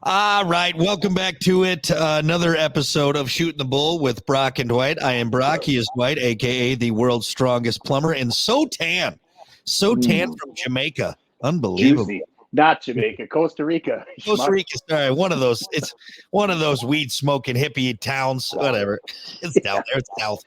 All right, welcome back to it. Another episode of Shooting the Bull with Brock and Dwight. I am Brock. He is Dwight, aka the world's strongest plumber, and so tan from Jamaica. Unbelievable. Juicy. Not Jamaica, Costa Rica. Costa Rica, sorry, one of those. It's one of those weed smoking hippie towns. Whatever. It's down there. It's south.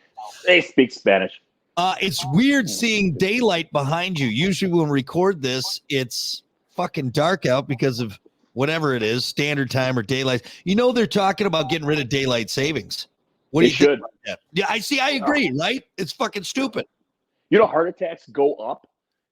They speak Spanish. It's weird seeing daylight behind you. Usually when we record this, it's fucking dark out because of whatever it is, standard time or daylight. You know, they're talking about getting rid of daylight savings. What do you should. Think? Yeah, I agree, right? It's fucking stupid. You know, heart attacks go up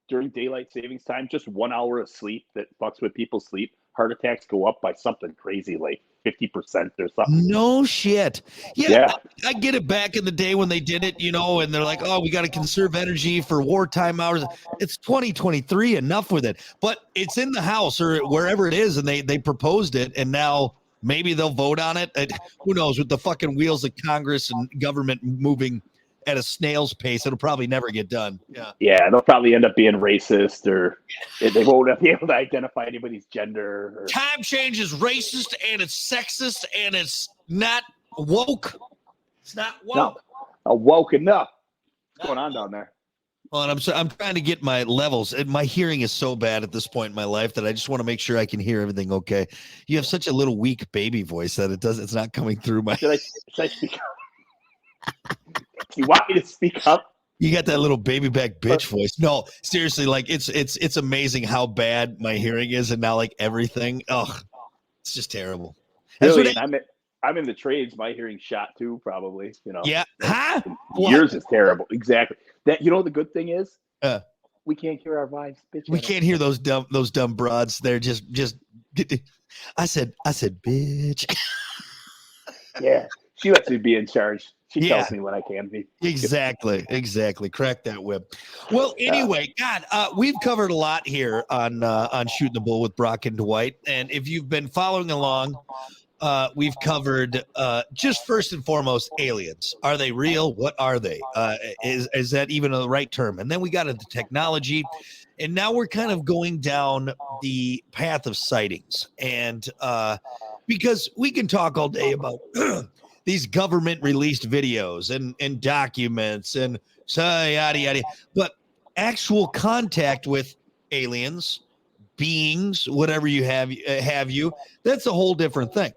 during daylight savings time. Just 1 hour of sleep that fucks with people's sleep. Heart attacks go up by something crazy, like 50% or something. No shit. Yeah. I get it back in the day when they did it, you know, and they're like, oh, we got to conserve energy for wartime hours. It's 2023, enough with it. But it's in the House or wherever it is, and they proposed it, and now maybe they'll vote on it. Who knows? With the fucking wheels of Congress and government moving at a snail's pace, it'll probably never get done. Yeah, they'll probably end up being racist, or they won't be able to identify anybody's gender. Time change is racist, and it's sexist, and it's not woke. It's not woke. No, woke enough. What's going on down there? Well, and I'm trying to get my levels. And my hearing is so bad at this point in my life that I just want to make sure I can hear everything okay. You have such a little weak baby voice that it's not coming through my. Should I speak up? You want me to speak up? You got that little baby back bitch voice. No, seriously, like it's amazing how bad my hearing is, and now like everything. It's just terrible. Really, I'm in the trades. My hearing's shot too, probably. You know. Yeah. Huh? Yours is terrible. Exactly. That the good thing is, we can't hear our wives. Bitch. We can't hear those dumb broads. They're just. I said, bitch. Yeah, she lets me be in charge. She tells me when I can be. Exactly. Crack that whip. Well, anyway, God, we've covered a lot here on Shooting the Bull with Brock and Dwight. And if you've been following along, we've covered just first and foremost aliens. Are they real? What are they? Is that even the right term? And then we got into technology. And now we're kind of going down the path of sightings. And because we can talk all day about these government released videos and documents and so yada yada, but actual contact with aliens, beings, whatever you have you, that's a whole different thing.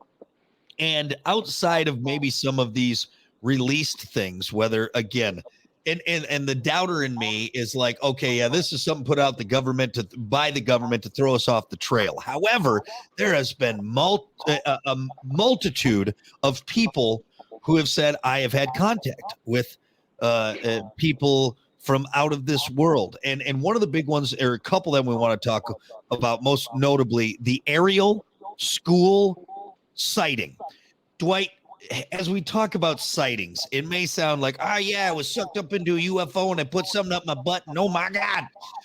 And outside of maybe some of these released things, whether again, and the doubter in me is like, okay, yeah, this is something put out by the government to throw us off the trail. However, there has been a multitude of people who have said, I have had contact with people from out of this world. And one of the big ones, or a couple that we want to talk about, most notably the Ariel school sighting. Dwight, as we talk about sightings, it may sound like, I was sucked up into a UFO and I put something up my butt and oh my God.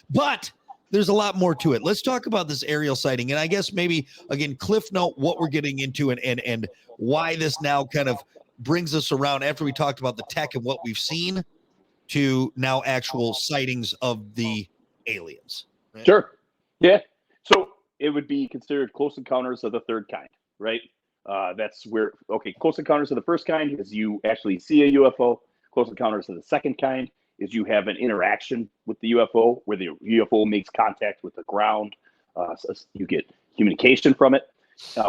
But there's a lot more to it. Let's talk about this Ariel sighting. And I guess maybe, again, cliff note what we're getting into and why this now kind of brings us around after we talked about the tech and what we've seen to now actual sightings of the aliens. Right? Sure. Yeah. So it would be considered close encounters of the third kind, right? That's where, close encounters of the first kind is you actually see a UFO. Close encounters of the second kind is you have an interaction with the UFO where the UFO makes contact with the ground. So you get communication from it,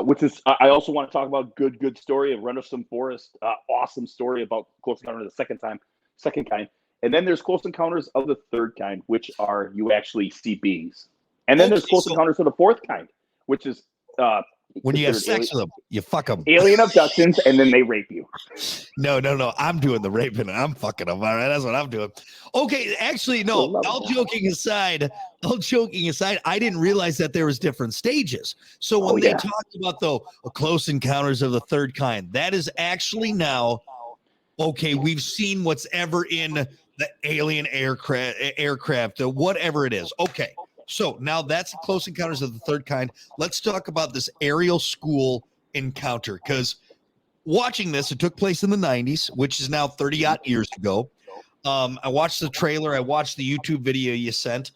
which is, I also want to talk about good story of Rendlesham Forest. Awesome story about close encounters of the second kind. And then there's close encounters of the third kind, which are you actually see beings. And then there's close encounters of the fourth kind, which is when you have sex with them, you fuck them. Alien abductions, and then they rape you. No. I'm doing the raping, and I'm fucking them. All right, that's what I'm doing. Okay, actually, no. All joking aside, I didn't realize that there was different stages. So when they talked about close encounters of the third kind, that is actually now okay. We've seen what's ever in the alien aircraft, whatever it is. Okay. So now that's close encounters of the third kind. Let's talk about this Ariel school encounter, because watching this, it took place in the 90s, which is now 30-odd years ago. I watched the trailer. I watched the YouTube video you sent.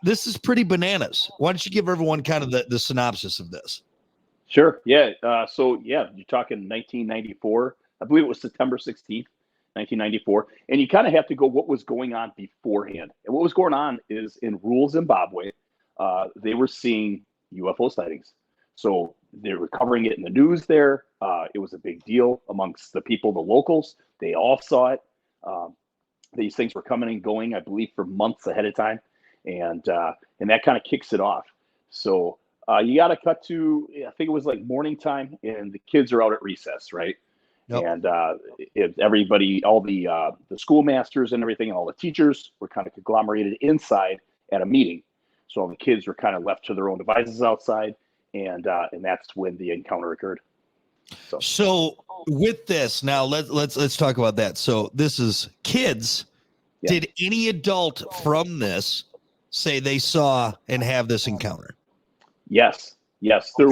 This is pretty bananas. Why don't you give everyone kind of the synopsis of this? Sure. Yeah. So yeah, you're talking 1994. I believe it was September 16th, 1994. And you kind of have to go what was going on beforehand. And what was going on is in rural Zimbabwe, they were seeing UFO sightings. So they were covering it in the news there. It was a big deal amongst the people, the locals. They all saw it. Um, these things were coming and going, I believe, for months ahead of time, and that kind of kicks it off. So you got to cut to, I think it was like morning time, and the kids are out at recess, right? Yep. And everybody, all the schoolmasters and everything, and all the teachers were kind of conglomerated inside at a meeting. So all the kids were kind of left to their own devices outside, and that's when the encounter occurred. So with this, now let's talk about that. So this is kids. Yeah. Did any adult from this say they saw and have this encounter? Yes. There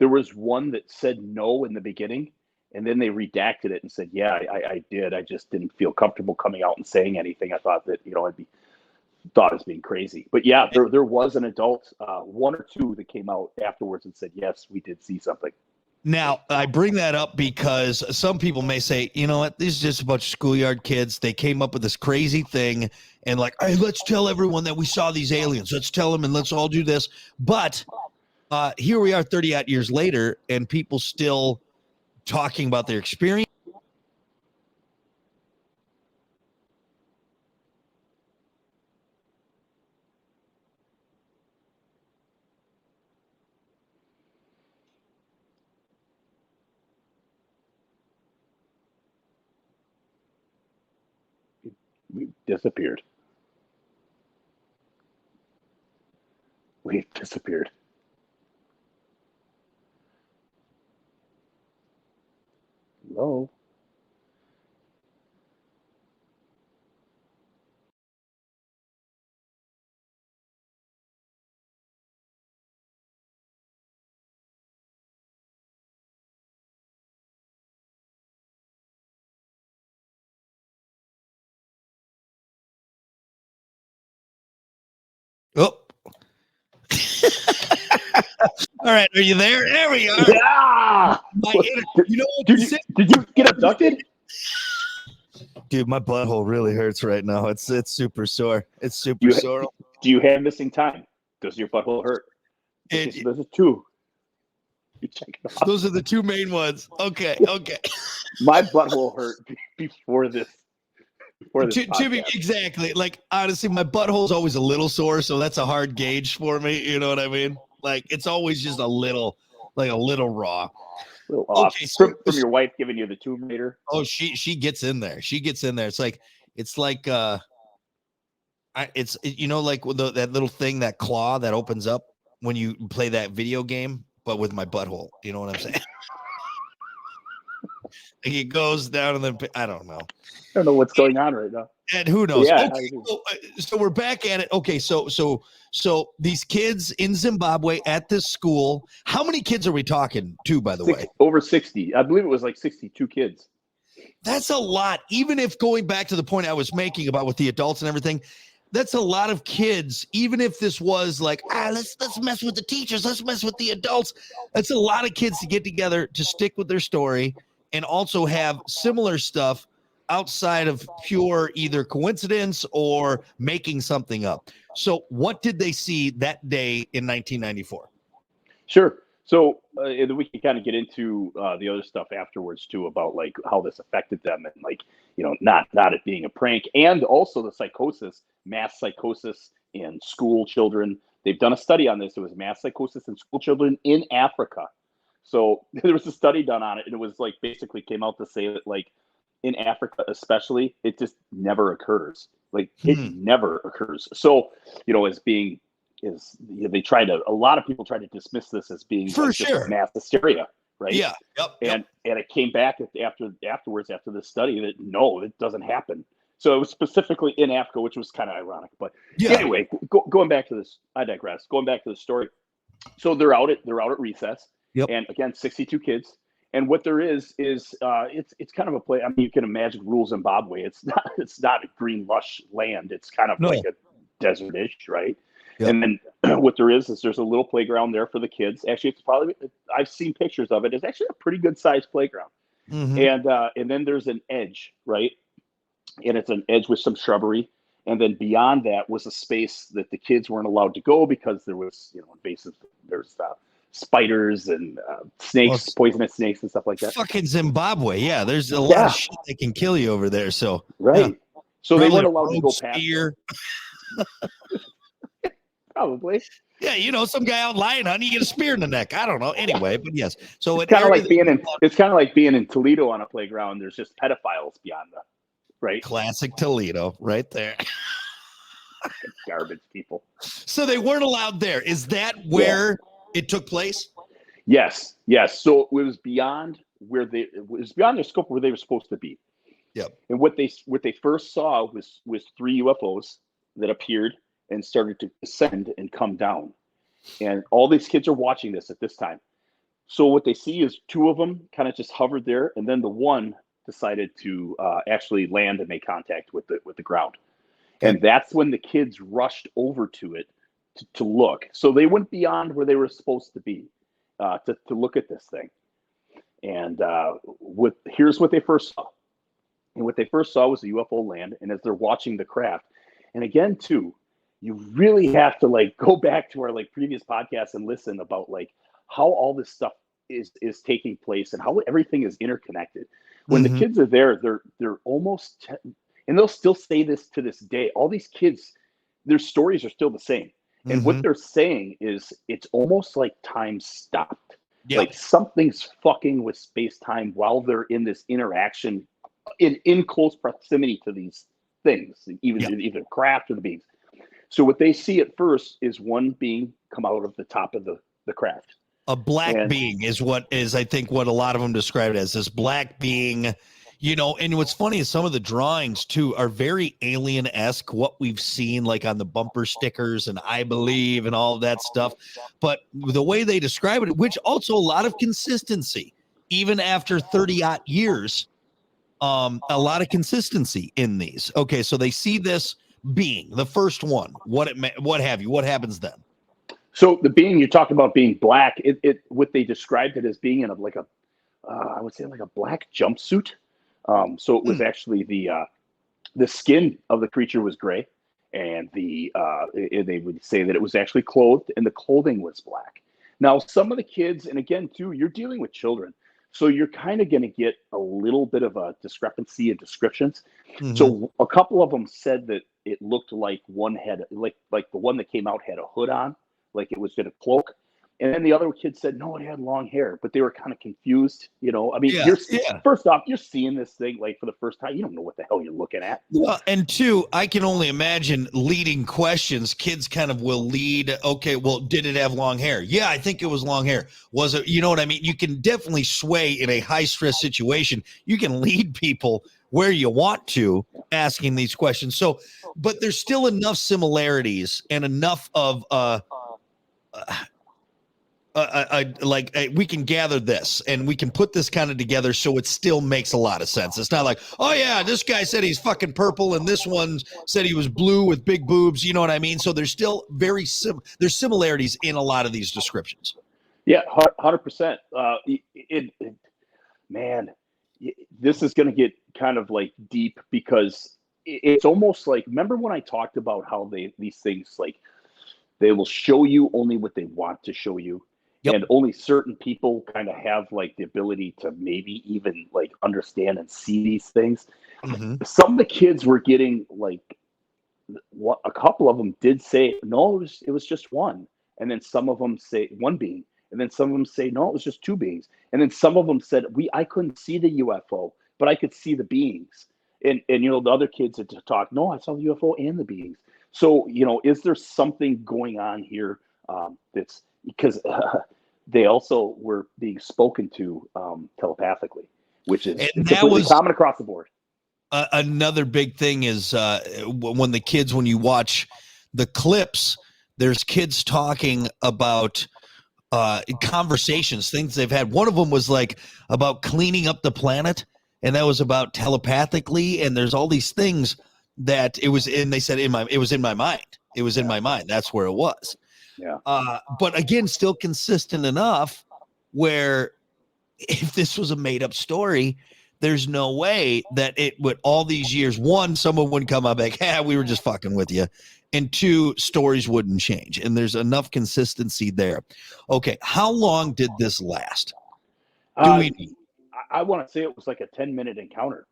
was one that said no in the beginning, and then they redacted it and said, yeah, I did. I just didn't feel comfortable coming out and saying anything. I thought that, I'd be thought as being crazy. But yeah, there was an adult, one or two, that came out afterwards and said, yes, we did see something. Now, I bring that up because some people may say, you know what, this is just a bunch of schoolyard kids. They came up with this crazy thing and like, hey, let's tell everyone that we saw these aliens. Let's tell them and let's all do this. But here we are 30 years later and people still talking about their experience. We disappeared. We've disappeared. Hello? Oh. All right, are you there? There we are. Yeah! Did you get abducted? Dude, my butthole really hurts right now. It's super sore. It's super sore. Do you have missing time? Does your butthole hurt? So there's a two. You check it off. Those are the two main ones. Okay. My butthole hurt before this. To be exactly, like honestly, my butthole's always a little sore, so that's a hard gauge for me. You know what I mean? Like it's always just a little raw. A little off. Okay, so, from your wife giving you the Tomb Raider. Oh, she gets in there. She gets in there. It's like it's like like that little thing, that claw that opens up when you play that video game, but with my butthole. You know what I'm saying? Like it goes down and then I don't know. I don't know what's going on right now. And who knows? Yeah, okay, so we're back at it. Okay, so these kids in Zimbabwe at this school. How many kids are we talking to, by the way? Over 60. I believe it was like 62 kids. That's a lot. Even if going back to the point I was making about with the adults and everything, that's a lot of kids. Even if this was like, let's mess with the teachers, let's mess with the adults. That's a lot of kids to get together to stick with their story and also have similar stuff outside of pure either coincidence or making something up. So what did they see that day in 1994? Sure. So we can kind of get into the other stuff afterwards too, about like how this affected them and like, not it being a prank, and also the psychosis, mass psychosis in school children. They've done a study on this. It was mass psychosis in school children in Africa. So there was a study done on it, and it was like basically came out to say that like in Africa especially, it just never occurs. Like it never occurs. So, as being a lot of people try to dismiss this as being for sure mass hysteria, right? Yeah. And it came back afterwards after this study that no, it doesn't happen. So it was specifically in Africa, which was kind of ironic. But anyway, going back to this, I digress. Going back to the story. So they're out at recess. Yep. And again, 62 kids. And what there is it's kind of a play. I mean, you can imagine rural Zimbabwe. It's not a green lush land. It's kind of like a desert-ish, right? Yep. And then what there is there's a little playground there for the kids. Actually, it's probably, I've seen pictures of it. It's actually a pretty good sized playground. And then there's an edge, right? And it's an edge with some shrubbery. And then beyond that was a space that the kids weren't allowed to go because there was, invasive, there's spiders and snakes, poisonous snakes and stuff like that. Fucking Zimbabwe. Yeah. There's a lot of shit that can kill you over there. So, right. Yeah. So they weren't allowed to go past spear. Probably. Yeah, some guy out lying hunting, you get a spear in the neck. I don't know. Anyway, but yes. So it's kind of like being in Toledo on a playground. There's just pedophiles beyond the right. Classic Toledo, right there. Garbage people. So they weren't allowed there. Is that where it took place? Yes. So it was beyond the scope where they were supposed to be. Yep. And what they first saw was 3 UFOs that appeared and started to descend and come down. And all these kids are watching this at this time. So what they see is 2 of them kind of just hovered there, and then the one decided to actually land and make contact with the ground. And that's when the kids rushed over to it to look. So they went beyond where they were supposed to be to look at this thing. And here's what they first saw. And what they first saw was a UFO land. And as they're watching the craft, and again, too, you really have to go back to our previous podcasts and listen about how all this stuff is taking place and how everything is interconnected. When the kids are there, they're almost, and they'll still say this to this day. All these kids, their stories are still the same. And what they're saying is it's almost like time stopped. Yeah. Like something's fucking with space-time while they're in this interaction in close proximity to these things, either craft or the beings. So what they see at first is one being come out of the top of the craft. A black being is I think what a lot of them describe it as, this black being, and what's funny is some of the drawings too are very alien-esque, what we've seen on the bumper stickers and I believe and all of that stuff. But the way they describe it, which also a lot of consistency, even after 30-odd years, a lot of consistency in these. Okay, so they see this being, the first one, what happens then? So the being you're talking about being black, what they described it as being in I would say a black jumpsuit. So it was actually the skin of the creature was gray, and they would say that it was actually clothed, and the clothing was black. Now some of the kids, and again too, you're dealing with children, so you're kind of going to get a little bit of a discrepancy in descriptions. So a couple of them said that it looked like one had like the one that came out had a hood on, like it was in a cloak. And then the other kid said, no, it had long hair, but they were kind of confused. I mean, first off, you're seeing this thing for the first time. You don't know what the hell you're looking at. Well, and 2, I can only imagine leading questions. Kids kind of will lead. Okay, well, did it have long hair? Yeah, I think it was long hair. Was it? You know what I mean? You can definitely sway in a high stress situation. You can lead people where you want to asking these questions. So, but there's still enough similarities and enough of we can gather this and we can put this kind of together so it still makes a lot of sense. It's not like, oh yeah, this guy said he's fucking purple and this one said he was blue with big boobs. You know what I mean? So there's still there's similarities in a lot of these descriptions. Yeah, 100%. Man, this is going to get kind of deep because it's almost remember when I talked about how these things they will show you only what they want to show you. Yep. And only certain people kind of have the ability to maybe even understand and see these things. Some of the kids were getting a couple of them did say, no, it was just one. And then some of them say one being. And then some of them say, no, it was just 2 beings. And then some of them said, I couldn't see the UFO, but I could see the beings. And the other kids had to talk, no, I saw the UFO and the beings. So, is there something going on here that's because they also were being spoken to telepathically, which is completely common across the board. Another big thing is when you watch the clips, there's kids talking about conversations, things they've had. One of them was about cleaning up the planet, and that was about telepathically. And there's all these things that it was in. They said it was in my mind. It was in my mind. That's where it was. Yeah. But again, still consistent enough where if this was a made up story, there's no way that it would all these years. One, someone wouldn't come up like, "Yeah, we were just fucking with you," and two, stories wouldn't change. And there's enough consistency there. Okay, how long did this last? I want to say it was like a 10-minute encounter.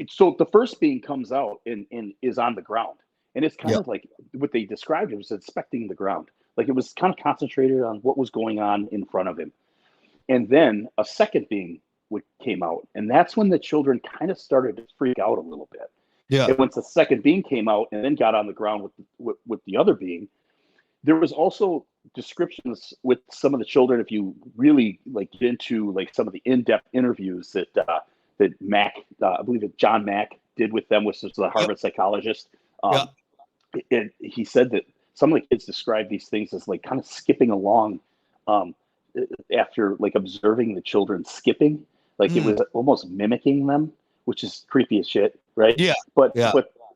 So the first being comes out and is on the ground. And it's kind of like what they described. It was inspecting the ground. Like it was kind of concentrated on what was going on in front of him. And then a second being came out. And that's when the children kind of started to freak out a little bit. Yeah. And once the second being came out and then got on the ground with the other being, there was also descriptions with some of the children. If you really like get into like some of the in-depth interviews that Mack, I believe that John Mack did with them, which was the Harvard psychologist. He said that some of the kids described these things as like kind of skipping along after like observing the children skipping, like it was almost mimicking them, which is creepy as shit, right? Yeah. But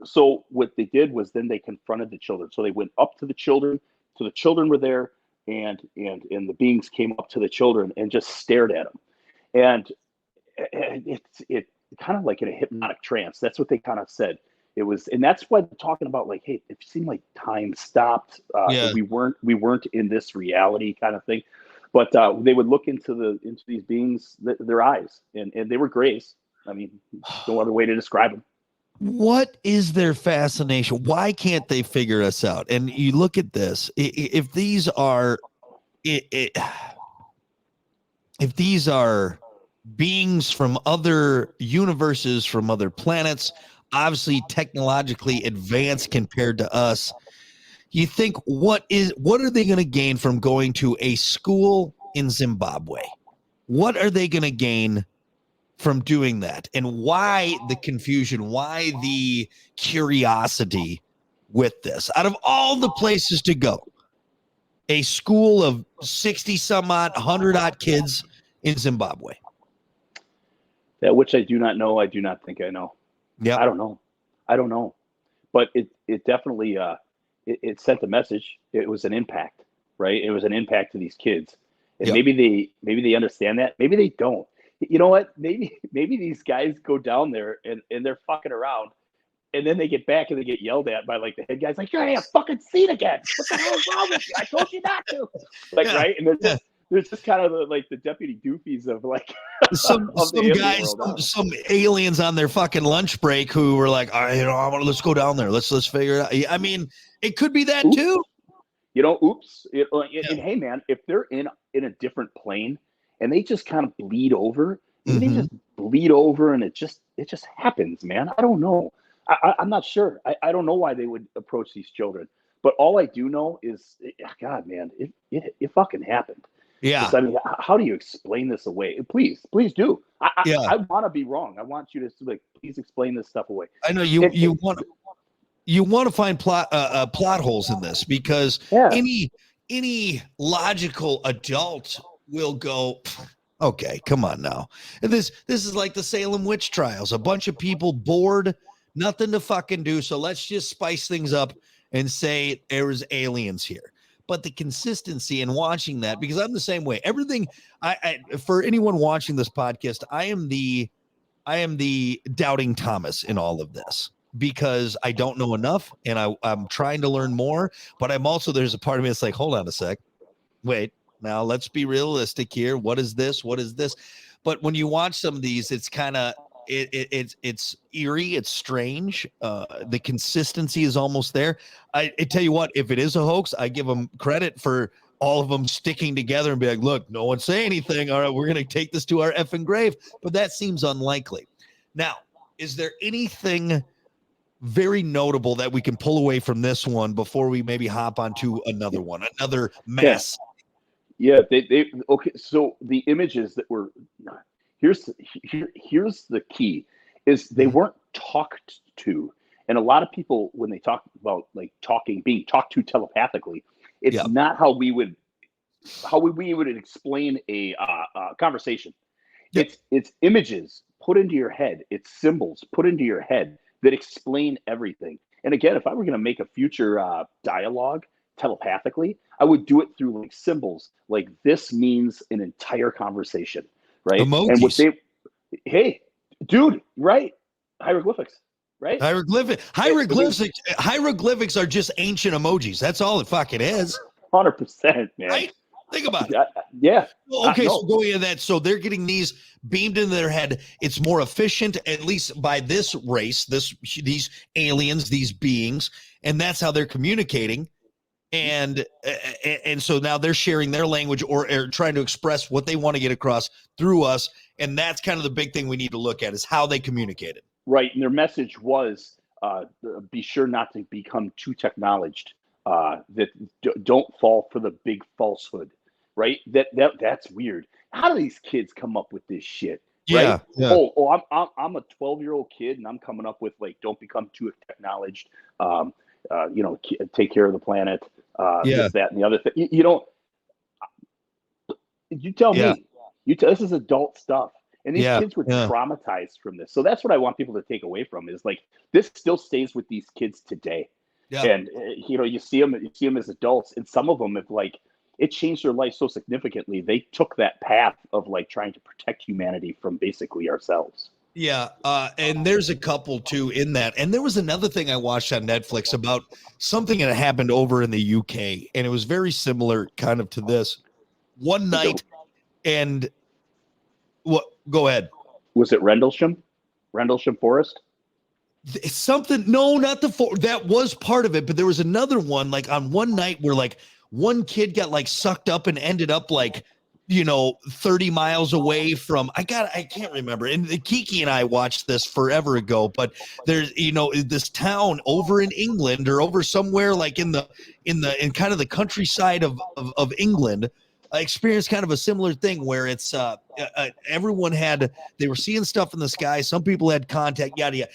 so what they did was then they confronted the children. So they went up to the children. So the children were there, and the beings came up to the children and just stared at them, and it kind of like in a hypnotic trance. That's what they kind of said. It was, and that's why they're talking about like, hey, it seemed like time stopped. We weren't in this reality kind of thing. But they would look into these beings, their eyes, and they were grays. I mean, no other way to describe them. What is their fascination? Why can't they figure us out? And you look at this, if these are beings from other universes, from other planets, obviously technologically advanced compared to us, you think what are they going to gain from going to a school in Zimbabwe? What are they going to gain from doing that? And why the confusion? Why the curiosity with this? Out of all the places to go, a school of 60 some odd, 100 odd kids in Zimbabwe. That which I do not know. I do not think I know. Yeah. I don't know. But it definitely it sent a message. It was an impact, right? It was an impact to these kids. And maybe they understand that. Maybe they don't. You know what? Maybe these guys go down there and they're fucking around, and then they get back and they get yelled at by like the head guys, like, you're in a fucking seat again. What the hell is wrong with you? I told you not to. Like, right? And there's just kind of like the deputy doofies of like some guys, some aliens on their fucking lunch break who were like, all right, let's go down there. Let's figure it out. I mean, it could be that too. You know, and hey man, if they're in a different plane and they just kind of bleed over, they just bleed over, and it just happens, man. I don't know. I'm not sure. I don't know why they would approach these children, but all I do know is, God, man, it fucking happened. Yeah. I mean, how do you explain this away? Please do. I want to be wrong. I want you to like, please explain this stuff away. I know you want to find plot holes in this, because any logical adult will go, okay, come on now. And this is like the Salem witch trials. A bunch of people bored, nothing to fucking do, so let's just spice things up and say there's aliens here. But the consistency in watching that, because I'm the same way. Everything I for anyone watching this podcast, I am the doubting Thomas in all of this, because I don't know enough, and I'm trying to learn more. But I'm also, there's a part of me that's like, hold on a sec, wait, now let's be realistic here. What is this? What is this? But when you watch some of these, it's kind of it's eerie, it's strange. The consistency is almost there. I tell you what, if it is a hoax, I give them credit for all of them sticking together and be like, look, no one say anything. All right, we're gonna take this to our effing grave. But that seems unlikely. Now, is there anything very notable that we can pull away from this one before we maybe hop onto another one, another mess? Yeah, they okay. So the images that were here's the key is they weren't talked to, and a lot of people, when they talk about like being talked to telepathically, it's not how we would explain a conversation. It's images put into your head. It's symbols put into your head that explain everything. And again, if I were going to make a future dialogue telepathically, I would do it through like symbols. Like this means an entire conversation, right? And what Emojis. hey, dude, right? Hieroglyphics, right? Hieroglyphics are just ancient emojis. That's all it fucking is. 100%, man. Right? Think about it. Yeah. Well, okay, so going into that, so they're getting these beamed into their head. It's more efficient, at least by this race, these aliens, these beings, and that's how they're communicating. And so now they're sharing their language or trying to express what they want to get across through us. And that's kind of the big thing we need to look at is how they communicated. Right. And their message was be sure not to become too technologed, don't fall for the big falsehood. Right. That's weird. How do these kids come up with this shit? Yeah. Right? Yeah. I'm a 12-year-old kid and I'm coming up with like, don't become too technologed. Take care of the planet. This, that, and the other thing. You tell me. This is adult stuff. And these kids were traumatized from this. So that's what I want people to take away from is like, this still stays with these kids today. Yeah. And, you see them as adults, and some of them have like, it changed their life so significantly. They took that path of like trying to protect humanity from basically ourselves. Yeah. And there's a couple too in that. And there was another thing I watched on Netflix about something that happened over in the UK. And it was very similar kind of to this one night. And what? Go ahead. Was it Rendlesham Forest? It's something. No, not that was part of it. But there was another one like on one night where like one kid got like sucked up and ended up like, 30 miles away from, I can't remember. And Kiki and I watched this forever ago, but there's, this town over in England or over somewhere like in kind of the countryside of England, I experienced kind of a similar thing where it's everyone they were seeing stuff in the sky. Some people had contact, yada, yada.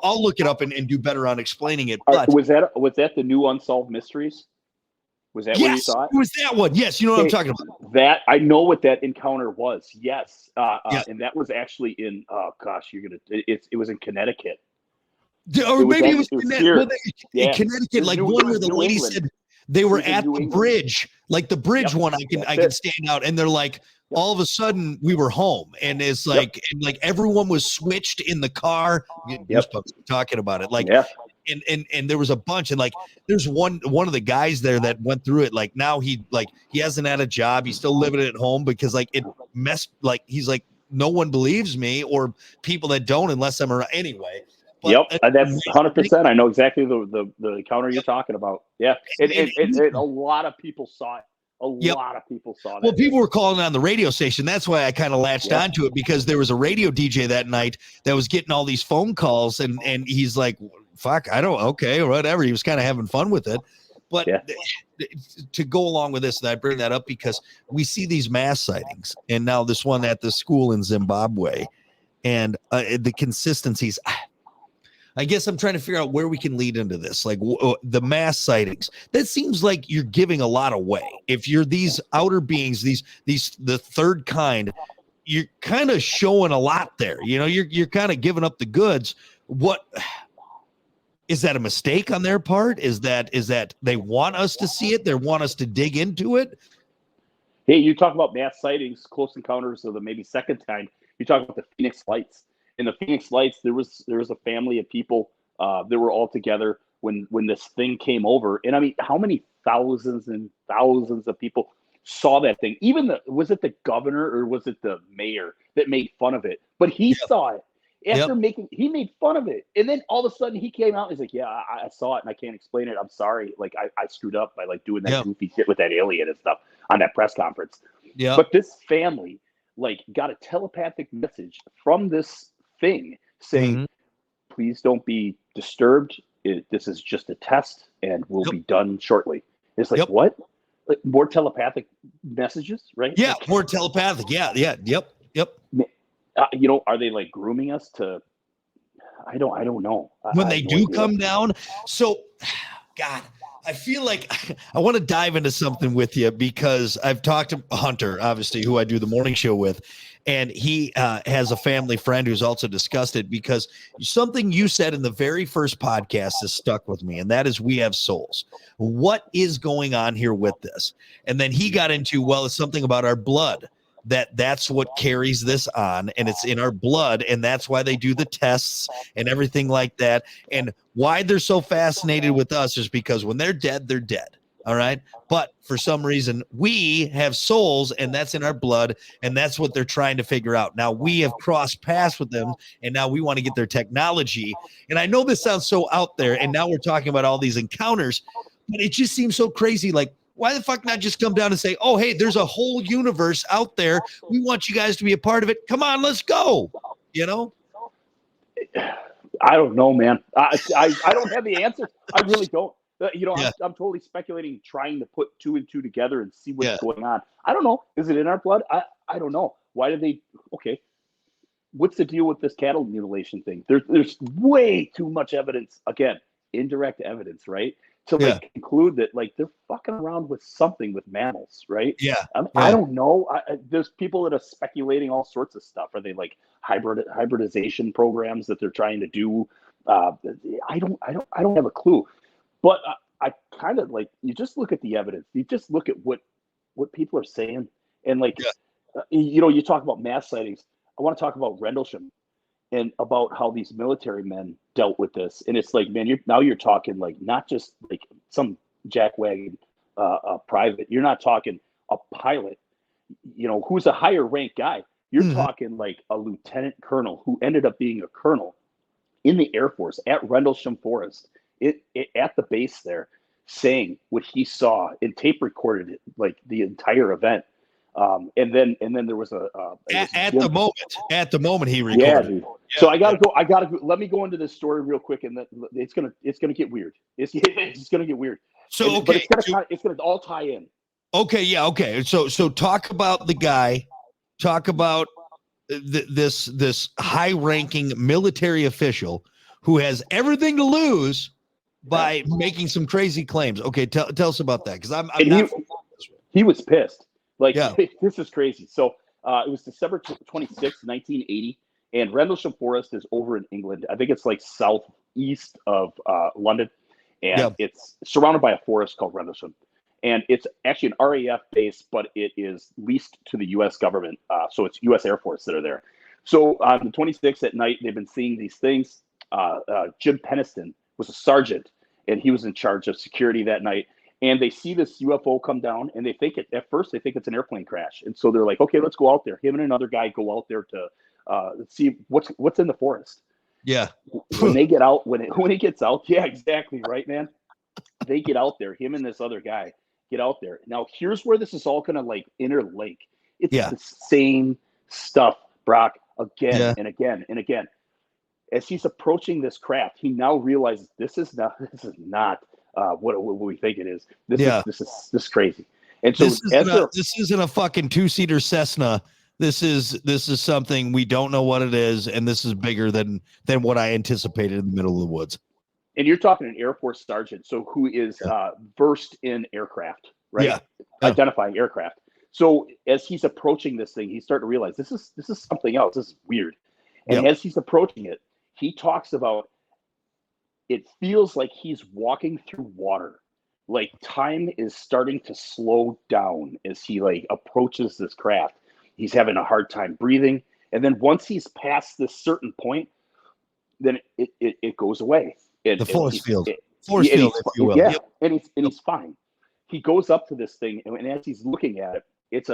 I'll look it up and do better on explaining it. But was that the new Unsolved Mysteries? Was that where you saw it? It was that one. Yes, you know what I'm talking about. That I know what that encounter was. Yes, and that was actually in. Oh gosh, it was in Connecticut. Or maybe it was Connecticut, like one where the lady said they were at the bridge, like the bridge one. I can stand out, and they're like, all of a sudden we were home, and it's like, and like everyone was switched in the car. Talking about it, like. And there was a bunch, and like there's one of the guys there that went through it. Like now he hasn't had a job. He's still living at home because like it messed. Like he's like, no one believes me or people that don't unless I'm around anyway. But, that's 100%. I know exactly the encounter you're talking about. Yeah, and a lot of people saw it. A lot of people saw that. Well, people were calling on the radio station. That's why I kind of latched onto it, because there was a radio DJ that night that was getting all these phone calls, and he's like, fuck, okay, whatever. He was kind of having fun with it. But to go along with this, and I bring that up because we see these mass sightings, and now this one at the school in Zimbabwe, and the consistencies. I guess I'm trying to figure out where we can lead into this, like the mass sightings. That seems like you're giving a lot away. If you're these outer beings, the third kind, you're kind of showing a lot there. You're kind of giving up the goods. What is that a mistake on their part? Is that they want us to see it? They want us to dig into it? Hey, you talk about mass sightings, close encounters of the maybe second kind. You talk about the Phoenix Lights. In the Phoenix Lights, there was a family of people that were all together when this thing came over. And I mean, how many thousands and thousands of people saw that thing? Even was it the governor or was it the mayor that made fun of it? But he saw it after he made fun of it. And then all of a sudden he came out and he's like, yeah, I saw it and I can't explain it. I'm sorry. Like I screwed up by like doing that goofy shit with that alien and stuff on that press conference. Yeah. But this family like got a telepathic message from this thing saying, please don't be disturbed. This is just a test and we'll be done shortly. It's like, what? Like more telepathic messages, right? Yeah, like, more telepathic. Yeah. Yep. Are they like grooming us to? I don't know. When they do come down, so God, I feel like I want to dive into something with you because I've talked to Hunter, obviously, who I do the morning show with, and he has a family friend who's also discussed it because something you said in the very first podcast has stuck with me, and that is we have souls. What is going on here with this? And then he got into, well, it's something about our blood. That's what carries this on, and it's in our blood, and that's why they do the tests and everything like that. And why they're so fascinated with us is because when they're dead, they're dead. All right. But for some reason, we have souls, and that's in our blood, and that's what they're trying to figure out. Now we have crossed paths with them, and now we want to get their technology. And I know this sounds so out there, and now we're talking about all these encounters, but it just seems so crazy. Like, why the fuck not just come down and say, oh, hey, there's a whole universe out there. We want you guys to be a part of it. Come on, let's go. You know? I don't know, man. I don't have the answer. I really don't. Yeah. I'm totally speculating, trying to put two and two together and see what's going on. I don't know. Is it in our blood? I don't know. Why did they? Okay. What's the deal with this cattle mutilation thing? There's way too much evidence. Again, indirect evidence, right? To conclude that they're fucking around with something with mammals, right? Yeah. I don't know. There's people that are speculating all sorts of stuff. Are they like hybridization programs that they're trying to do? I don't have a clue. But I kind of you just look at the evidence. You just look at what people are saying, and you talk about mass sightings. I want to talk about Rendlesham and about how these military men dealt with this. And it's like, man, you're talking not just some jackwagon private. You're not talking a pilot, who's a higher ranked guy. You're talking a lieutenant colonel who ended up being a colonel in the Air Force at Rendlesham Forest, at the base there, saying what he saw and tape recorded it, the entire event. And then there was at the moment he recorded. Yeah, dude. Yeah, so I gotta go. Let me go into this story real quick, and then it's gonna get weird. It's gonna get weird. So but it's gonna all tie in. Okay, yeah, okay. So talk about the guy. Talk about this high-ranking military official who has everything to lose by making some crazy claims. Okay, tell us about that, because I'm not. He was pissed. This is crazy. So it was December 26, 1980, and Rendlesham Forest is over in England. I think it's southeast of London, and it's surrounded by a forest called Rendlesham. And it's actually an RAF base, but it is leased to the U.S. government. So it's U.S. Air Force that are there. So on the 26th at night, they've been seeing these things. Jim Peniston was a sergeant, and he was in charge of security that night. And they see this UFO come down, and at first they think it's an airplane crash. And so they're like, okay, let's go out there. Him and another guy go out there to see what's in the forest. Yeah. When they get out, when it gets out, yeah, exactly right, man. They get out there. Him and this other guy get out there. Now here's where this is all gonna interlink. It's the same stuff, Brock, again and again and again. As he's approaching this craft, he now realizes this is not what we think it is. This is crazy. And so this isn't a fucking 2-seater Cessna. This is something we don't know what it is, and this is bigger than what I anticipated in the middle of the woods. And you're talking an Air Force sergeant, so who is versed in aircraft, right? Yeah. Identifying aircraft. So as he's approaching this thing, he's starting to realize this is something else. This is weird. And as he's approaching it, he talks about it feels like he's walking through water. Like time is starting to slow down as he approaches this craft. He's having a hard time breathing. And then once he's past this certain point, then it goes away. The force field, if you will. Yeah, and he's fine. He goes up to this thing, and as he's looking at it,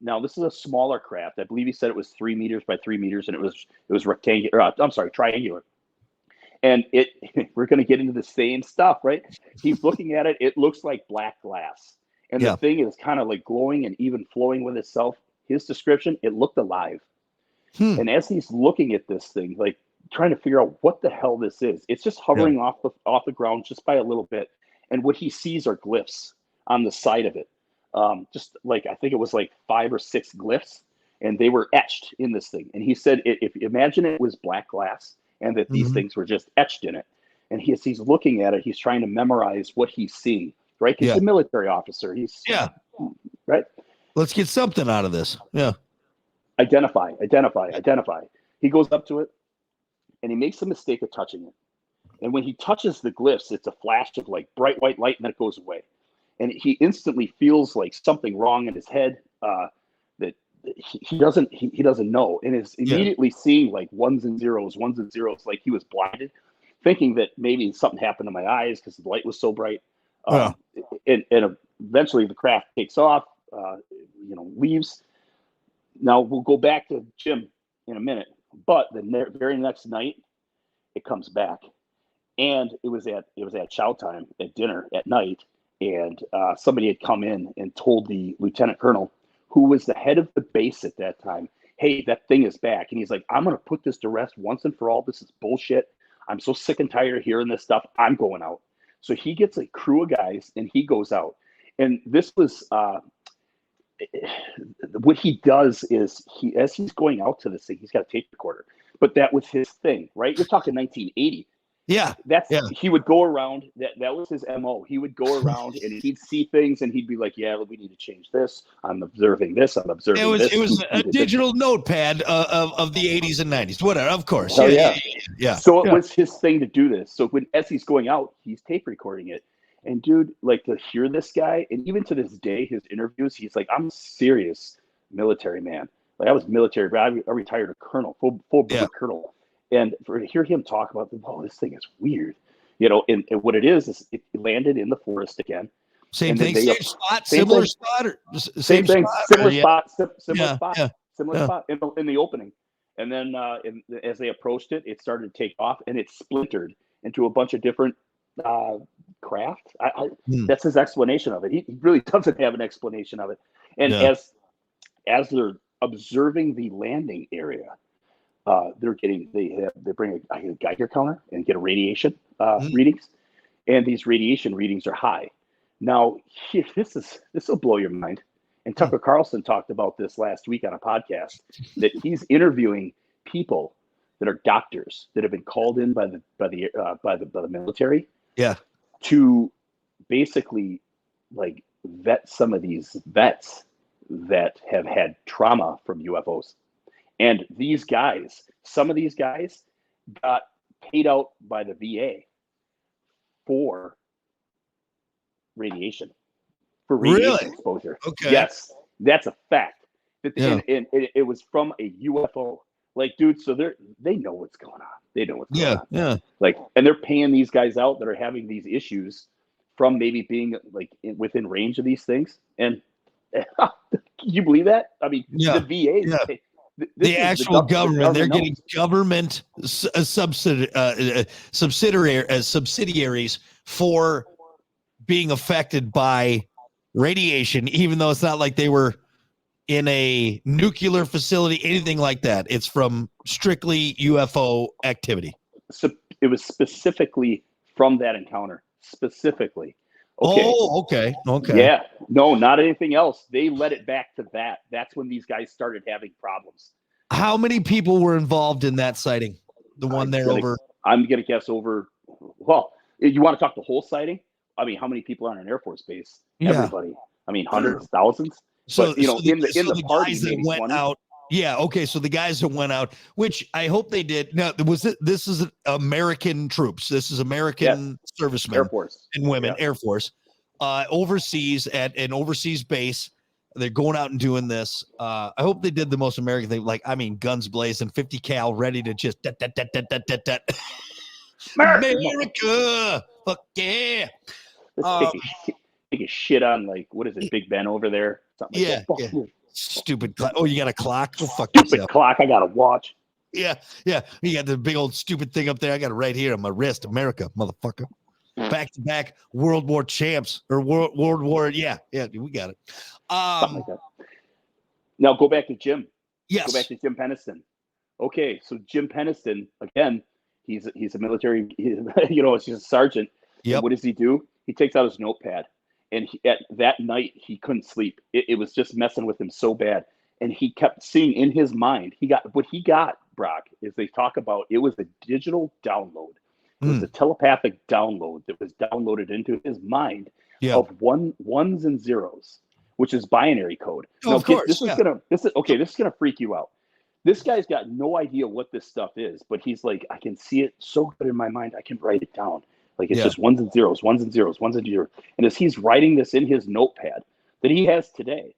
now this is a smaller craft. I believe he said it was 3 meters by 3 meters, and it was rectangular. Triangular. And we're going to get into the same stuff, right? He's looking at it. It looks like black glass, and the thing is kind of glowing and even flowing with itself. His description: it looked alive. And as he's looking at this thing, trying to figure out what the hell this is, it's just hovering off the ground just by a little bit. And what he sees are glyphs on the side of it. Just I think it was 5 or 6 glyphs, and they were etched in this thing. And he said, if imagine it was black glass and that these things were just etched in it. and he's looking at it. He's trying to memorize what he's seeing, right? He's Yeah. a military officer. He's right. Let's get something out of this. Yeah. Identify. He goes up to it, and he makes the mistake of touching it. And when he touches the glyphs, it's a flash of like bright white light, and then it goes away. And he instantly feels like something wrong in his head that he doesn't know, and is immediately seeing like ones and zeros, like he was blinded, thinking that maybe something happened to my eyes because the light was so bright. And eventually the craft takes off, leaves. Now we'll go back to Jim in a minute, but the very next night it comes back, and it was at chow time at dinner at night, and somebody had come in and told the lieutenant colonel, who was the head of the base at that time, hey, that thing is back. And he's like, I'm going to put this to rest once and for all. This is bullshit. I'm so sick and tired of hearing this stuff. I'm going out. So he gets a crew of guys and he goes out. And this was what he does is as he's going out to this thing, he's got a tape recorder. But that was his thing, right? You're talking 1980. Yeah. He would go around. That was his MO. He would go around and he'd see things and he'd be like, yeah, we need to change this. I'm observing this. I'm observing this. It was a digital notepad of the 80s and 90s. Whatever, of course. Oh, yeah. So it was his thing to do this. So as he's going out, he's tape recording it. And dude, like, to hear this guy, and even to this day, his interviews, he's like, I'm a serious military man. Like, I was military, but I retired a colonel, full colonel. And to hear him talk about, this thing is weird, and what it is it landed in the forest again. Same thing, same spot, similar spot, or same thing, similar spot, similar Yeah. spot in the opening. And then as they approached it, it started to take off, and it splintered into a bunch of different craft. That's his explanation of it. He really doesn't have an explanation of it. And as they're observing the landing area, they bring a Geiger counter and get a radiation readings, and these radiation readings are high. Now, this will blow your mind. And Tucker Carlson talked about this last week on a podcast, that he's interviewing people that are doctors that have been called in by the military, to basically like vet some of these vets that have had trauma from UFOs. And these guys, some of these guys got paid out by the VA for radiation, exposure. Okay. Yes, that's a fact. And it was from a UFO. Like, dude, so they know what's going on. They know what's going on. Yeah. Like, and they're paying these guys out that are having these issues from maybe being like within range of these things. And can you believe that? I mean, the VA. The actual government, they're getting government subsidiaries for being affected by radiation, even though it's not like they were in a nuclear facility, anything like that. It's from strictly UFO activity. So it was specifically from that encounter, specifically. Okay. Oh, okay. Yeah. No, not anything else. They led it back to that. That's when these guys started having problems. How many people were involved in that sighting? The one there over? I'm going to guess over. Well, you want to talk the whole sighting? I mean, how many people are on an Air Force base? Everybody. I mean, hundreds, thousands. So, but, in the party, guys that went out. Yeah. Okay. So the guys that went out, which I hope they did. Now, this is American troops. This is American servicemen, Air Force and women, Air Force, overseas at an overseas base. They're going out and doing this. I hope they did the most American thing. Like, I mean, guns blazing, 50 cal, ready to just America. Fuck yeah. Take a shit on, like, what is it, Big Ben over there? Something like that. Yeah. Stupid clock. Oh, you got a clock? Go fuck stupid yourself. Clock. I got a watch. Yeah. You got the big old stupid thing up there. I got it right here on my wrist. America, motherfucker. Back to back World War champs or World War. Yeah, we got it. Something like that. Now go back to Jim. Yes. Go back to Jim Penniston. Okay, so Jim Penniston, again, he's a military, he's a sergeant. Yep. What does he do? He takes out his notepad, and that night he couldn't sleep. It was just messing with him so bad, and he kept seeing in his mind. Brock, is they talk about, it was a digital download. It was a telepathic download that was downloaded into his mind of ones and zeros, which is binary code. Oh, now, of course. This is gonna freak you out. This guy's got no idea what this stuff is, but he's like, I can see it so good in my mind, I can write it down. Like it's just ones and zeros, ones and zeros, ones and zeros. And as he's writing this in his notepad that he has today,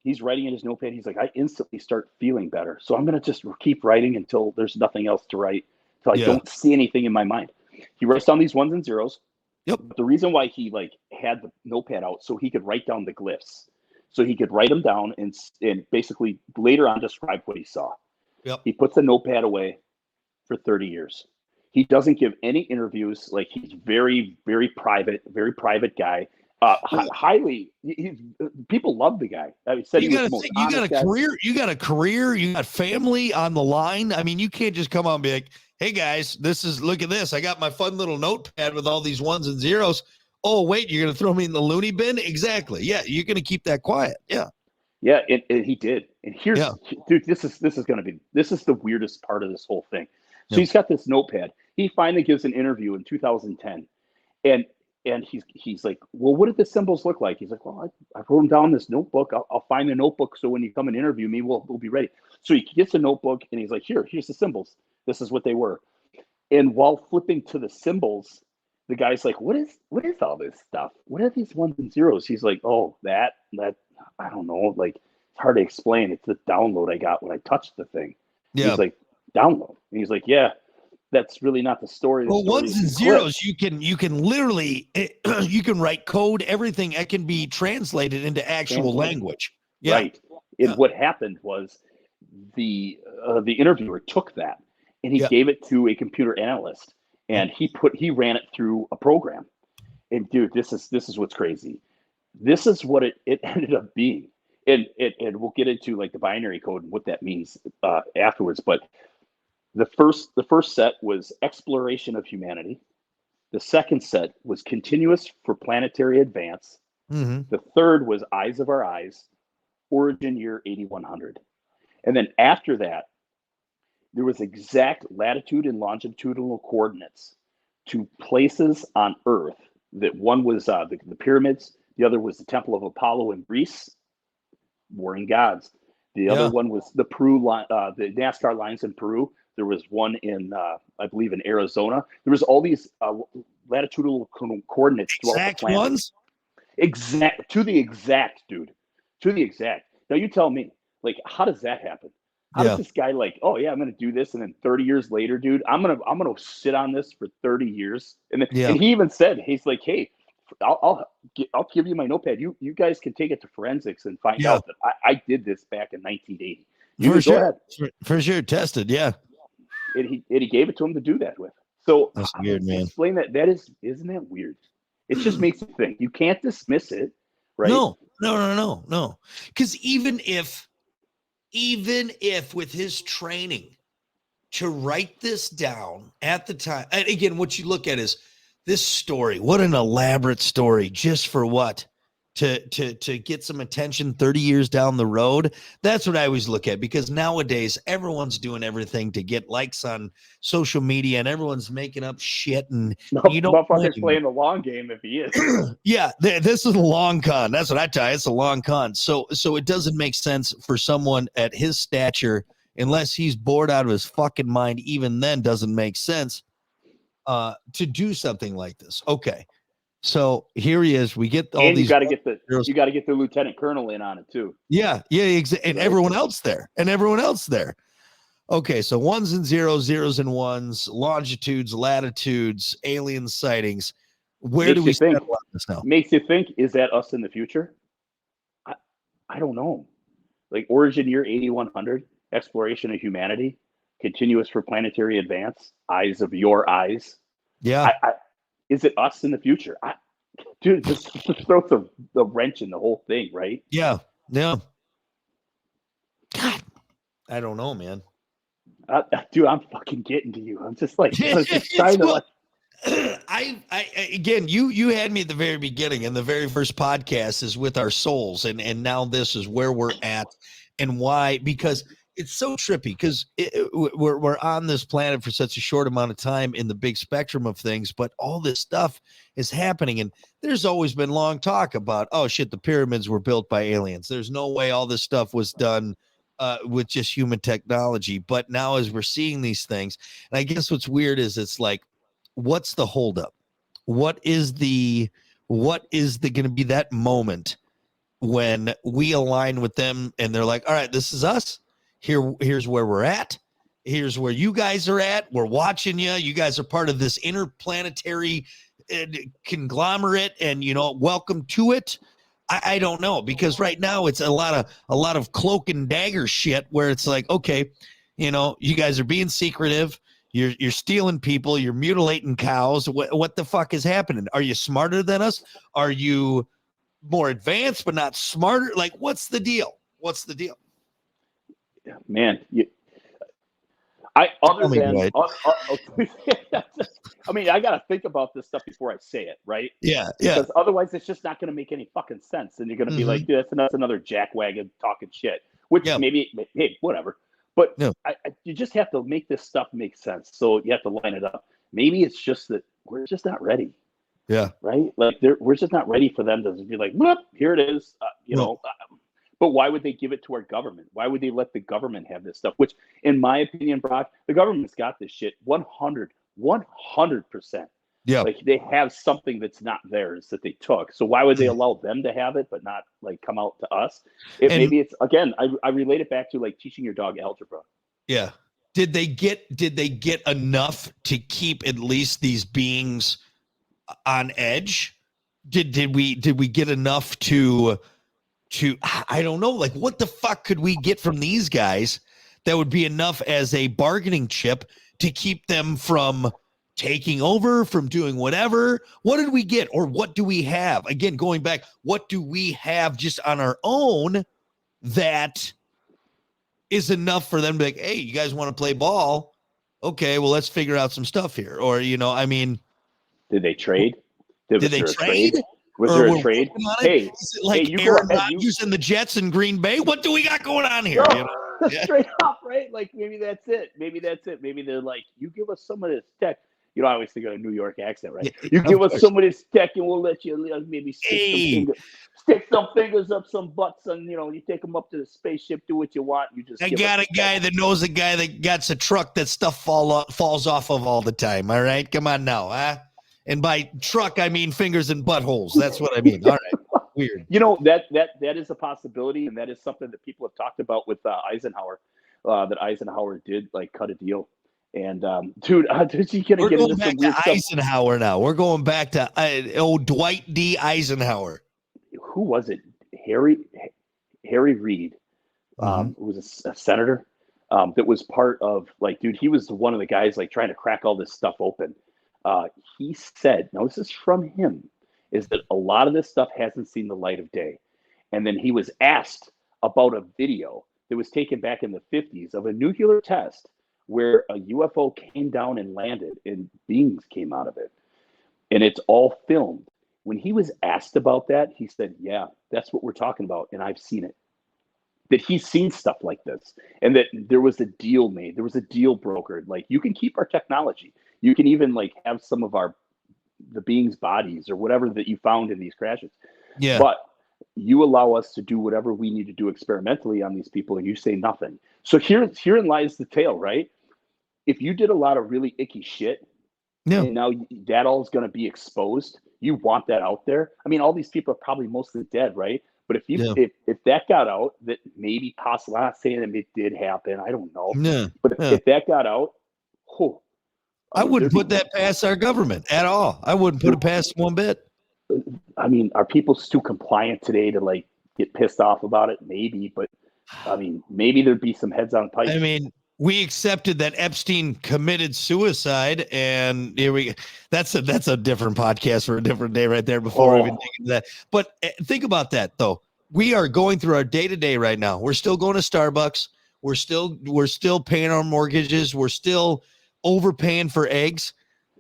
he's writing in his notepad. He's like, I instantly start feeling better. So I'm going to just keep writing until there's nothing else to write, until I don't see anything in my mind. He writes down these ones and zeros. Yep. But the reason why he like had the notepad out, so he could write down the glyphs. So he could write them down and basically later on describe what he saw. Yep. He puts the notepad away for 30 years. He doesn't give any interviews. Like he's very, very private guy. Highly, people love the guy. I mean, you got a career, you got family on the line. I mean, you can't just come out and be like, hey guys, look at this. I got my fun little notepad with all these ones and zeros. Oh, wait, you're going to throw me in the loony bin? Exactly. Yeah. You're going to keep that quiet. Yeah. Yeah. He did. And here's, dude, this is the weirdest part of this whole thing. So he's got this notepad. He finally gives an interview in 2010 and he's like, well, what did the symbols look like? He's like, well, I wrote them down in this notebook. I'll find the notebook. So when you come and interview me, we'll be ready. So he gets a notebook and he's like, here's the symbols. This is what they were. And while flipping to the symbols, the guy's like, what is all this stuff? What are these ones and zeros? He's like, oh, that, I don't know. Like, it's hard to explain. It's the download I got when I touched the thing. Yeah. He's like, download. And he's like, yeah. That's really not the story. Well, ones and zeros, you can literally, you can write code, everything that can be translated into actual language. Yeah. Right. And what happened was the interviewer took that and he gave it to a computer analyst and he ran it through a program. And dude, this is what's crazy. This is what it ended up being. And we'll get into like the binary code and what that means afterwards. But the first set was exploration of humanity. The second set was continuous for planetary advance. Mm-hmm. The third was eyes of our eyes, origin year 8100. And then after that, there was exact latitude and longitudinal coordinates to places on Earth. That one was the pyramids. The other was the Temple of Apollo in Greece, warring gods. The other one was the the NASCAR lines in Peru. There was one in, I believe, in Arizona. There was all these latitudinal coordinates throughout the planet. Ones? To the exact, dude. To the exact. Now you tell me, like, how does that happen? How does this guy like, oh yeah, I'm gonna do this, and then 30 years later, dude, I'm gonna sit on this for 30 years, and then and he even said, he's like, hey, I'll give you my notepad. You guys can take it to forensics and find out that I did this back in 1980. Go ahead. For sure, tested, yeah. And he gave it to him to do that with. So that's weird, man. Explain that. Isn't that weird? It just makes you think. You can't dismiss it, right? No. Because even if with his training to write this down at the time, and again, what you look at is this story. What an elaborate story, just for what? To get some attention 30 years down the road. That's what I always look at, because nowadays everyone's doing everything to get likes on social media and everyone's making up shit. And you don't motherfucker's playing the long game if he is. Yeah, this is a long con. That's what I tell you. It's a long con. So it doesn't make sense for someone at his stature, unless he's bored out of his fucking mind. Even then, doesn't make sense to do something like this. Okay. So here he is. We get all and these. You got to get the lieutenant colonel in on it too. Yeah, and everyone else there, Okay, so ones and zeros, zeros and ones, longitudes, latitudes, alien sightings. Where do we stand on this now? Makes you think: is that us in the future? I don't know. Like origin year 8100, exploration of humanity, continuous for planetary advance, eyes of your eyes. Yeah. Is it us in the future? Dude, this throws the wrench in the whole thing, right? Yeah. God, I don't know, man. Dude, I'm fucking getting to you. I'm just like, trying to. I again, you had me at the very beginning, and the very first podcast is with our souls, and now this is where we're at, and why? Because it's so trippy because we're on this planet for such a short amount of time in the big spectrum of things, but all this stuff is happening. And there's always been long talk about, oh shit, the pyramids were built by aliens. There's no way all this stuff was done with just human technology. But now as we're seeing these things, and I guess what's weird is it's like, what's the holdup? What is the going to be that moment when we align with them and they're like, all right, this is us. Here's where we're at. Here's where you guys are at. We're watching you. You guys are part of this interplanetary conglomerate, and welcome to it. I don't know, because right now it's a lot of cloak and dagger shit where it's like, okay, you guys are being secretive. You're stealing people. You're mutilating cows. What the fuck is happening? Are you smarter than us? Are you more advanced but not smarter? Like, what's the deal? Man, I mean, I gotta think about this stuff before I say it, right? Yeah. Because otherwise, it's just not gonna make any fucking sense, and you're gonna be like, "Dude, that's another jackwagon talking shit." Which maybe, hey, whatever. But you just have to make this stuff make sense. So you have to line it up. Maybe it's just that we're just not ready. Yeah. Right. Like we're just not ready for them to be like, "Whoop, here it is." But why would they give it to our government? Why would they let the government have this stuff? Which, in my opinion, Brock, the government's got this shit 100%. Yeah. Like they have something that's not theirs that they took. So why would they allow them to have it, but not like come out to us? Maybe it's, again, I relate it back to like teaching your dog algebra. Yeah. Did they get enough to keep at least these beings on edge? Did we get enough to I don't know, like what the fuck could we get from these guys that would be enough as a bargaining chip to keep them from taking over, from doing whatever? What did we get, or what do we have? Again, going back, what do we have just on our own that is enough for them to be like, hey, you guys want to play ball? Okay, well, let's figure out some stuff here. Or, I mean, did they trade? Did they trade? Was there a trade? Hey, is it like Aaron Rodgers and the Jets in Green Bay? What do we got going on here? Straight up, right? Like maybe that's it. Maybe they're like, you give us some of this tech. I always think of a New York accent, right? You give us some of this tech, and we'll let you maybe stick some fingers up some butts, and you take them up to the spaceship, do what you want. I got a guy that knows a guy that got a truck that stuff falls off of all the time. All right, come on now, huh? And by truck, I mean fingers and buttholes. That's what I mean. All right. Weird. That is a possibility, and that is something that people have talked about with Eisenhower. That Eisenhower did like cut a deal. And dude, you gonna We're get going into back some weird to Eisenhower now. We're going back to Dwight D. Eisenhower. Who was it? Harry Reid. Who was a senator. That was part of like, dude, he was one of the guys like trying to crack all this stuff open. He said, now this is from him, is that a lot of this stuff hasn't seen the light of day. And then he was asked about a video that was taken back in the 50s of a nuclear test where a UFO came down and landed and beings came out of it. And it's all filmed. When he was asked about that, he said, yeah, that's what we're talking about. And I've seen it. That he's seen stuff like this, and that there was a deal made. There was a deal brokered. Like, you can keep our technology. You can even like have some of the beings' bodies or whatever that you found in these crashes. Yeah. But you allow us to do whatever we need to do experimentally on these people, and you say nothing. So herein lies the tale, right? If you did a lot of really icky shit, and now that all is going to be exposed, you want that out there. I mean, all these people are probably mostly dead, right? But if that got out, that maybe possibly, I'm not saying that it did happen, I don't know. Yeah. But if that got out, I wouldn't put that past our government at all. I wouldn't put it past one bit. I mean, are people too compliant today to like get pissed off about it? Maybe, but I mean, maybe there'd be some heads on pikes. I mean, we accepted that Epstein committed suicide, and here we go. That's a different podcast for a different day right there before we even dig into that. But think about that though. We are going through our day-to-day right now. We're still going to Starbucks. We're still paying our mortgages. We're still overpaying for eggs.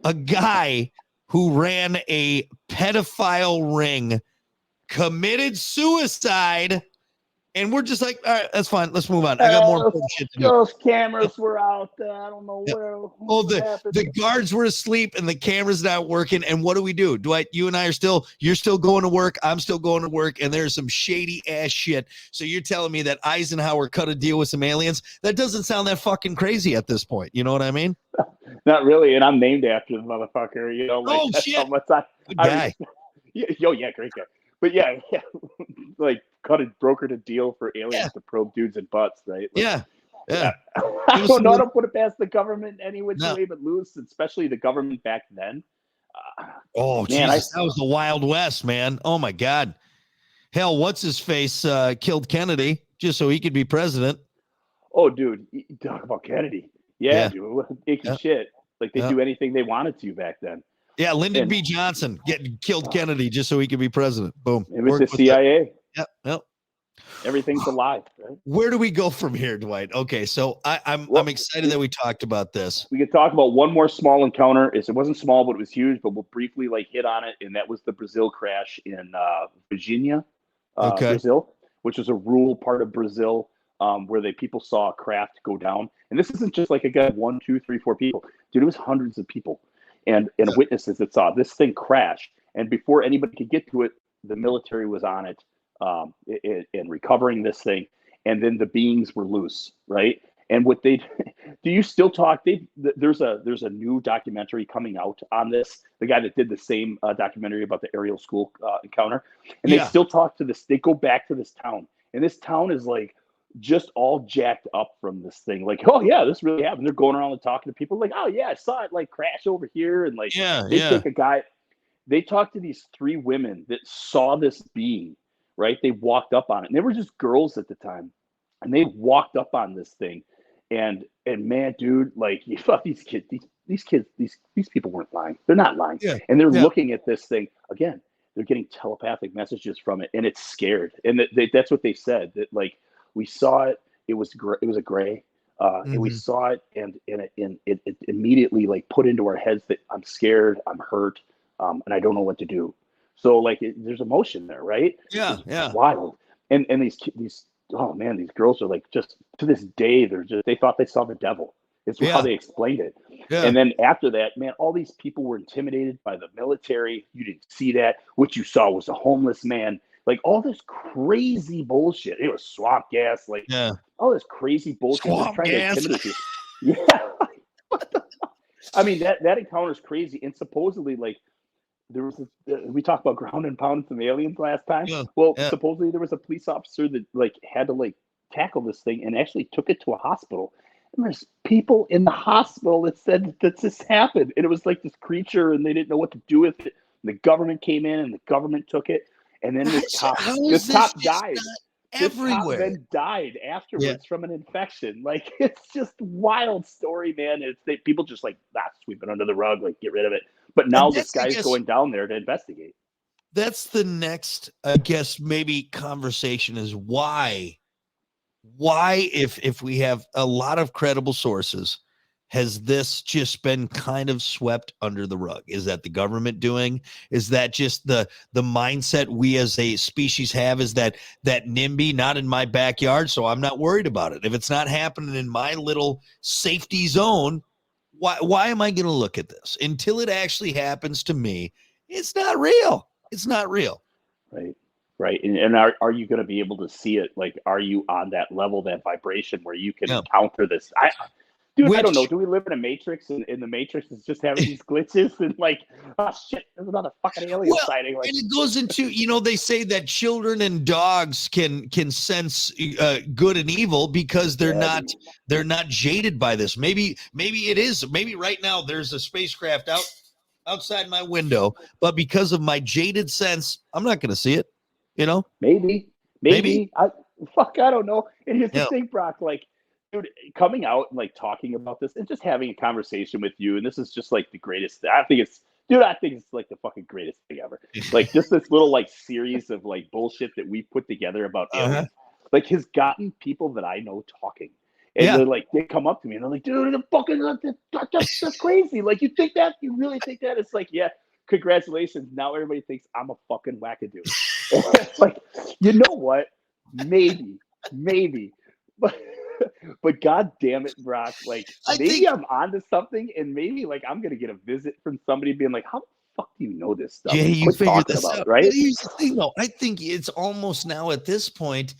A guy who ran a pedophile ring committed suicide And we're just like, all right, that's fine. Let's move on. I got more important shit to do. Those cameras were out. I don't know where. Oh, the guards were asleep and the camera's not working. And what do? Dwight, you and I you're still going to work. I'm still going to work. And there's some shady ass shit. So you're telling me that Eisenhower cut a deal with some aliens? That doesn't sound that fucking crazy at this point. You know what I mean? Not really. And I'm named after the motherfucker. You know, like, oh, that's shit. how much Good guy. Yeah, great guy. But yeah, like brokered a deal for aliens to probe dudes in butts, right? Like, yeah. I don't know. I don't put it past the government any which way but loose, especially the government back then. Man, Jesus, that was the Wild West, man. Oh my God. Hell, what's his face killed Kennedy just so he could be president. Oh, dude, you talk about Kennedy. Yeah. Dude, icky shit. Like they do anything they wanted to back then. Yeah, Lyndon B. Johnson killed Kennedy just so he could be president. Boom. It was the CIA. Yep. Everything's alive, right? Where do we go from here, Dwight? Okay, so I'm excited that we talked about this. We could talk about one more small encounter. It wasn't small, but it was huge. But we'll briefly hit on it, and that was the Brazil crash in Virginia, Brazil, which is a rural part of Brazil where people saw a craft go down. And this isn't just like again 1, 2, 3, 4 people, dude. It was hundreds of people. And witnesses that saw this thing crash. And before anybody could get to it, the military was on it in recovering this thing. And then the beings were loose, right? And what do you still talk? There's a new documentary coming out on this. The guy that did the same documentary about the Ariel School encounter. And they still talk to this. They go back to this town. And this town is like just all jacked up from this thing. Like, oh yeah, this really happened. They're going around and talking to people like, oh yeah, I saw it like crash over here. And like, take a guy. They talked to these 3 women that saw this being, right? They walked up on it, and they were just girls at the time, and they walked up on this thing, and man, dude, like you thought these people weren't lying. They're not lying, and they're looking at this thing again. They're getting telepathic messages from it, and it's scared. And that's what they said. That like. We saw it. It was a gray, and we saw it, and it immediately like put into our heads that I'm scared, I'm hurt, and I don't know what to do. So like, there's emotion there, right? Yeah. Wild. And these oh man, these girls are like just to this day they thought they saw the devil. It's how they explained it. Yeah. And then after that, man, all these people were intimidated by the military. You didn't see that. What you saw was a homeless man. Like all this crazy bullshit. It was swamp gas, like all this crazy bullshit. Swamp gas. Yeah. I mean, that encounter is crazy. And supposedly, like, there was we talked about ground and pound some aliens last time. Supposedly there was a police officer that like had to like tackle this thing and actually took it to a hospital. And there's people in the hospital that said that this happened. And it was like this creature and they didn't know what to do with it. And the government came in and the government took it. And then this cop died. Everywhere. This cop then died afterwards from an infection. Like, it's just wild story, man. People just like sweep it under the rug, like get rid of it. But now this guy's going down there to investigate. That's the next, I guess, maybe conversation is why if we have a lot of credible sources, has this just been kind of swept under the rug? Is that the government doing? Is that just the mindset we as a species have? Is that NIMBY, not in my backyard, so I'm not worried about it? If it's not happening in my little safety zone, why am I going to look at this? Until it actually happens to me, it's not real. It's not real. Right. And are you going to be able to see it? Like, are you on that level, that vibration where you can encounter this? Dude, I don't know. Do we live in a matrix and the matrix is just having these glitches and like, oh shit, there's another fucking alien sighting. Like, and it goes into, they say that children and dogs can sense good and evil because they're not jaded by this. Maybe it is. Maybe right now there's a spacecraft outside my window, but because of my jaded sense, I'm not going to see it. Maybe. I don't know. And here's the thing, Brock, like, dude, coming out and like talking about this and just having a conversation with you, and this is just like the greatest. I think it's like the fucking greatest thing ever. Like just this little like series of like bullshit that we put together about aliens, like has gotten people that I know talking, and they're like, they come up to me and they're like, dude, the fucking that's crazy. Like, you think that? You really think that? It's like, yeah, congratulations. Now everybody thinks I'm a fucking wackadoo. It's like, you know what? Maybe maybe, but God damn it, Brock! Like maybe I'm onto something, and maybe like I'm gonna get a visit from somebody being like, "How the fuck do you know this stuff?" Jay, you Quit figure talking this about out. it, right? But here's the thing, though. I think it's almost now at this point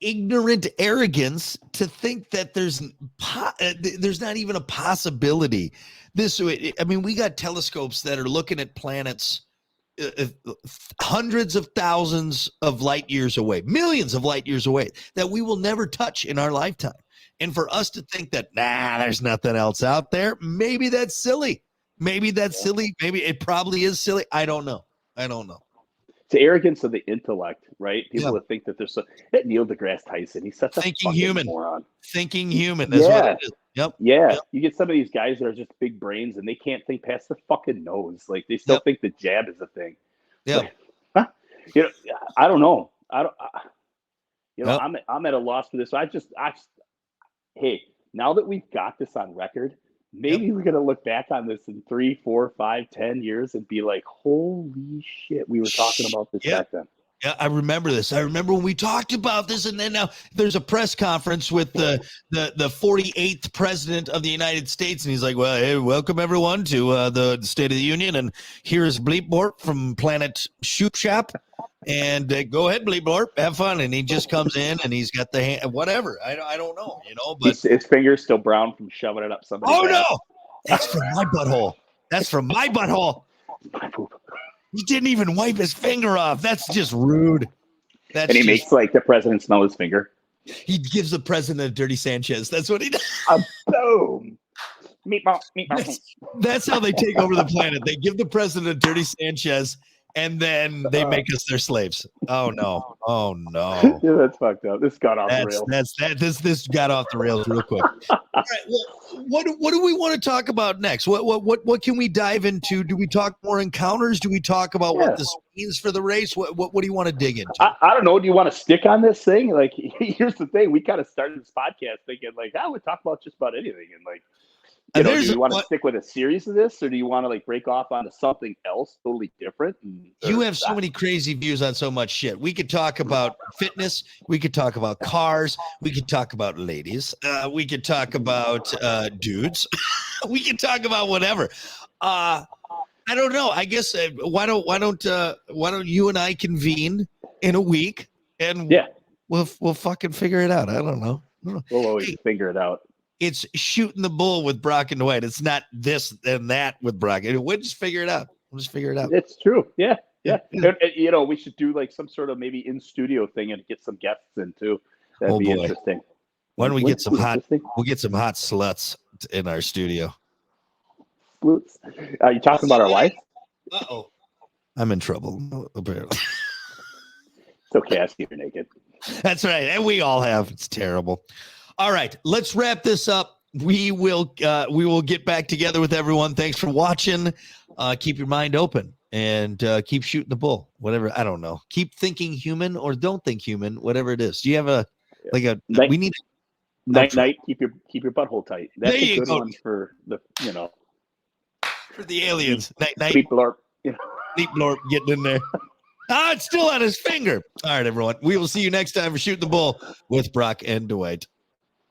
ignorant arrogance to think that there's not even a possibility. I mean, we got telescopes that are looking at planets hundreds of thousands of light years away, millions of light years away, that we will never touch in our lifetime. And for us to think that, there's nothing else out there, maybe that's silly. Maybe that's silly. Maybe it probably is silly. I don't know. It's the arrogance of the intellect, right? People Yeah. that think that there's that Neil deGrasse Tyson, he's such a Thinking fucking human. moron. Thinking human. That's what it is. Yep. Yeah. Yep. You get some of these guys that are just big brains and they can't think past their fucking nose. Like they still think the jab is a thing. Yeah. Like, I don't know. I'm at a loss for this. So hey, now that we've got this on record, maybe we're gonna look back on this in 3, 4, 5, 10 years and be like, holy shit, we were talking about this back then. Yeah, I remember this. I remember when we talked about this, and then now there's a press conference with the 48th president of the United States, and he's like, "Well, hey, welcome everyone to the State of the Union, and here's Bleep Blorp from Planet Shoot Shop, and go ahead, Bleep Blorp, have fun." And he just comes in, and he's got the hand, whatever. I don't know, but his finger's still brown from shoving it up somebody's ass. No, that's from my butthole. That's from my butthole. My poop. He didn't even wipe his finger off. That's just rude. And he makes like the president smell his finger. He gives the president a dirty Sanchez. That's what he does. Boom. Meatball. That's how they take over the planet. They give the president a dirty Sanchez, and then they make us their slaves. Oh no! Yeah, that's fucked up. This got off the rails. This got off the rails real quick. All right. Well, what do we want to talk about next? What can we dive into? Do we talk more encounters? Do we talk about what this means for the race? What do you want to dig into? I don't know. Do you want to stick on this thing? Like, here's the thing: we kind of started this podcast thinking like, we talk about just about anything, and like. Do you want to stick with a series of this, or do you want to like break off onto something else totally different? You have so many crazy views on so much shit. We could talk about fitness. We could talk about cars. We could talk about ladies. We could talk about dudes. We could talk about whatever. I don't know. I guess why don't you and I convene in a week and we'll fucking figure it out. I don't know. We'll always figure it out. It's shooting the bull with Brock and Dwight. It's not this and that with Brock. We'll just figure it out. It's true. Yeah. And, we should do like some sort of maybe in studio thing and get some guests in too. That'd be interesting. Why don't we get some hot? We'll get some hot sluts in our studio. You talking about our wife? Uh-oh. I'm in trouble. Apparently. It's okay. I see you're naked. That's right. And we all have. It's terrible. All right, let's wrap this up. We will get back together with everyone. Thanks for watching. Keep your mind open and keep shooting the bull. Whatever, I don't know. Keep thinking human or don't think human. Whatever it is. Do you have we need night. Keep your butthole tight. That's a good one for the for the aliens. Night. Bleep Blorp. Bleep Blorp getting in there. It's still on his finger. All right, everyone. We will see you next time for Shooting the Bull with Brock and Dwight.